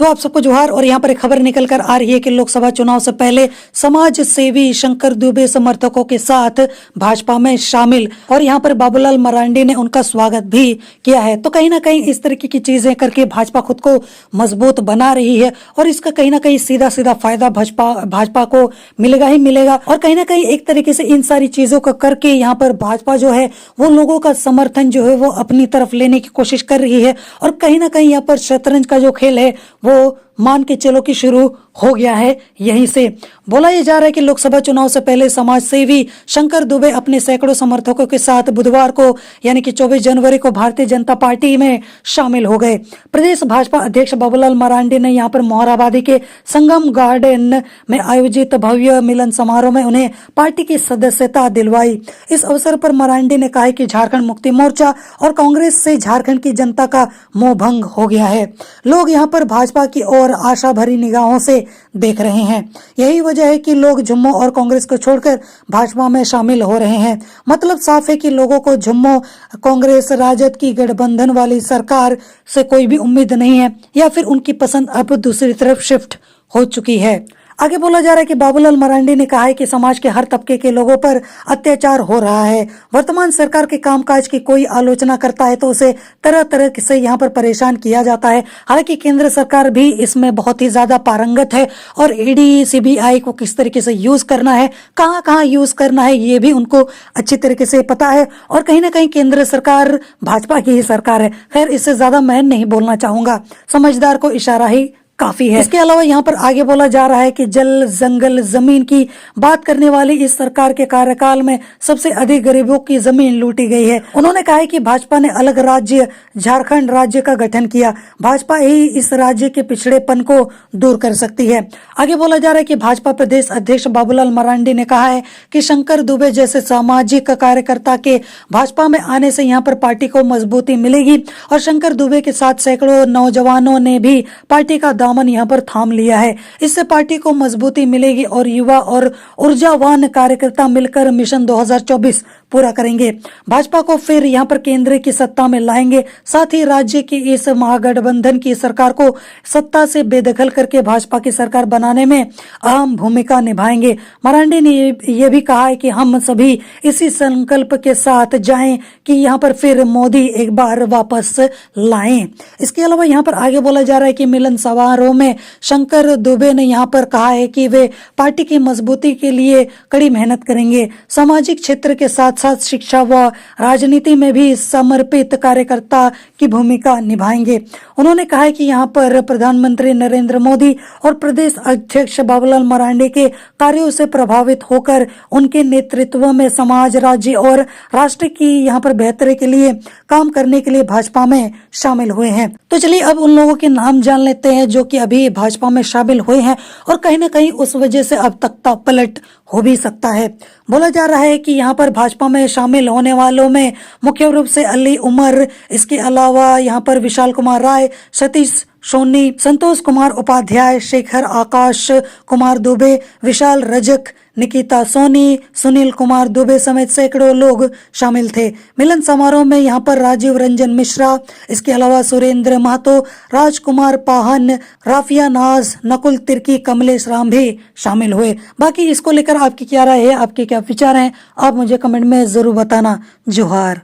तो आप सबको जोहार। और यहाँ पर एक खबर निकल कर आ रही है कि लोकसभा चुनाव से पहले समाज सेवी शंकर दुबे समर्थकों के साथ भाजपा में शामिल, और यहाँ पर बाबूलाल मरांडी ने उनका स्वागत भी किया है। तो कहीं ना कहीं इस तरीके की चीजें करके भाजपा खुद को मजबूत बना रही है, और इसका कहीं ना कहीं सीधा सीधा फायदा भाजपा को मिलेगा ही मिलेगा। और कहीं ना कहीं एक तरीके से इन सारी चीजों को करके यहाँ पर भाजपा जो है वो लोगों का समर्थन जो है वो अपनी तरफ लेने की कोशिश कर रही है। और कहीं ना कहीं यहाँ पर शतरंज का जो खेल है वो मान के चलो कि शुरू हो गया है। यहीं से बोला यह जा रहा है कि लोकसभा चुनाव से पहले समाज सेवी शंकर दुबे अपने सैकड़ों समर्थकों के साथ बुधवार को यानी कि 24 जनवरी को भारतीय जनता पार्टी में शामिल हो गए। प्रदेश भाजपा अध्यक्ष बाबूलाल मरांडी ने यहाँ पर मोहराबादी के संगम गार्डन में आयोजित भव्य मिलन समारोह में उन्हें पार्टी की सदस्यता दिलवाई। इस अवसर पर मरांडी ने कहा कि झारखंड मुक्ति मोर्चा और कांग्रेस से झारखंड की जनता का मोह भंग हो गया है। लोग यहाँ पर भाजपा की और आशा भरी निगाहों से देख रहे हैं। यही वजह है कि लोग झुम्मो और कांग्रेस को छोड़कर भाजपा में शामिल हो रहे हैं। मतलब साफ है कि लोगों को झुम्मो कांग्रेस राजद की गठबंधन वाली सरकार से कोई भी उम्मीद नहीं है, या फिर उनकी पसंद अब दूसरी तरफ शिफ्ट हो चुकी है। आगे बोला जा रहा है कि बाबूलाल मरांडी ने कहा है कि समाज के हर तबके के लोगों पर अत्याचार हो रहा है। वर्तमान सरकार के कामकाज की कोई आलोचना करता है तो उसे तरह तरह से यहाँ पर परेशान किया जाता है। हालांकि केंद्र सरकार भी इसमें बहुत ही ज्यादा पारंगत है, और ईडी सीबीआई को किस तरीके से यूज करना है, कहाँ कहाँ यूज करना है, ये भी उनको अच्छी तरीके से पता है। और कहीं ना कहीं केंद्र सरकार भाजपा की ही सरकार है। खैर, इससे ज्यादा मैं नहीं बोलना चाहूंगा, समझदार को इशारा ही काफी है। इसके अलावा यहाँ पर आगे बोला जा रहा है कि जल जंगल जमीन की बात करने वाली इस सरकार के कार्यकाल में सबसे अधिक गरीबों की जमीन लूटी गई है। उन्होंने कहा है कि भाजपा ने अलग राज्य झारखंड राज्य का गठन किया। भाजपा ही इस राज्य के पिछड़ेपन को दूर कर सकती है। आगे बोला जा रहा है कि भाजपा प्रदेश अध्यक्ष बाबूलाल मरांडी ने कहा है कि शंकर दुबे जैसे सामाजिक कार्यकर्ता के भाजपा में आने से यहाँ पर पार्टी को मजबूती मिलेगी, और शंकर दुबे के साथ सैकड़ों नौजवानों ने भी पार्टी का दामन यहाँ पर थाम लिया है। इससे पार्टी को मजबूती मिलेगी और युवा और ऊर्जावान कार्यकर्ता मिलकर मिशन 2024 पूरा करेंगे। भाजपा को फिर यहाँ पर केंद्र की सत्ता में लाएंगे। साथ ही राज्य की इस महागठबंधन की सरकार को सत्ता से बेदखल करके भाजपा की सरकार बनाने में अहम भूमिका निभाएंगे। मरांडी ने यह भी कहा है कि हम सभी इसी संकल्प के साथ जाएं कि यहाँ पर फिर मोदी एक बार वापस लाएं। इसके अलावा यहाँ पर आगे बोला जा रहा है कि मिलन समारोह में शंकर दुबे ने यहाँ पर कहा है कि वे पार्टी की मजबूती के लिए कड़ी मेहनत करेंगे। सामाजिक क्षेत्र के साथ साथ शिक्षा व राजनीति में भी समर्पित कार्यकर्ता की भूमिका निभाएंगे। उन्होंने कहा है कि यहाँ पर प्रधानमंत्री नरेंद्र मोदी और प्रदेश अध्यक्ष बाबूलाल मरांडी के कार्यों से प्रभावित होकर उनके नेतृत्व में समाज, राज्य और राष्ट्र की यहाँ पर बेहतरी के लिए काम करने के लिए भाजपा में शामिल हुए हैं। तो चलिए अब उन लोगों के नाम जान लेते हैं जो कि अभी भाजपा में शामिल हुए हैं, और कहीं ना कहीं उस वजह से अब तख्ता पलट हो भी सकता है। बोला जा रहा है कि यहाँ पर भाजपा में शामिल होने वालों में मुख्य रूप से अली उमर, इसके अलावा यहाँ पर विशाल कुमार राय, सतीश सोनी, संतोष कुमार उपाध्याय, शेखर आकाश कुमार दुबे, विशाल रजक, निकिता सोनी, सुनील कुमार दुबे समेत सैकड़ों लोग शामिल थे। मिलन समारोह में यहाँ पर राजीव रंजन मिश्रा, इसके अलावा सुरेंद्र महतो, राजकुमार पाहन, राफिया नाज, नकुल तिर्की, कमलेश राम भी शामिल हुए। बाकी इसको लेकर आपकी क्या राय है, आपके क्या विचार हैं, आप मुझे कमेंट में जरूर बताना। जोहार।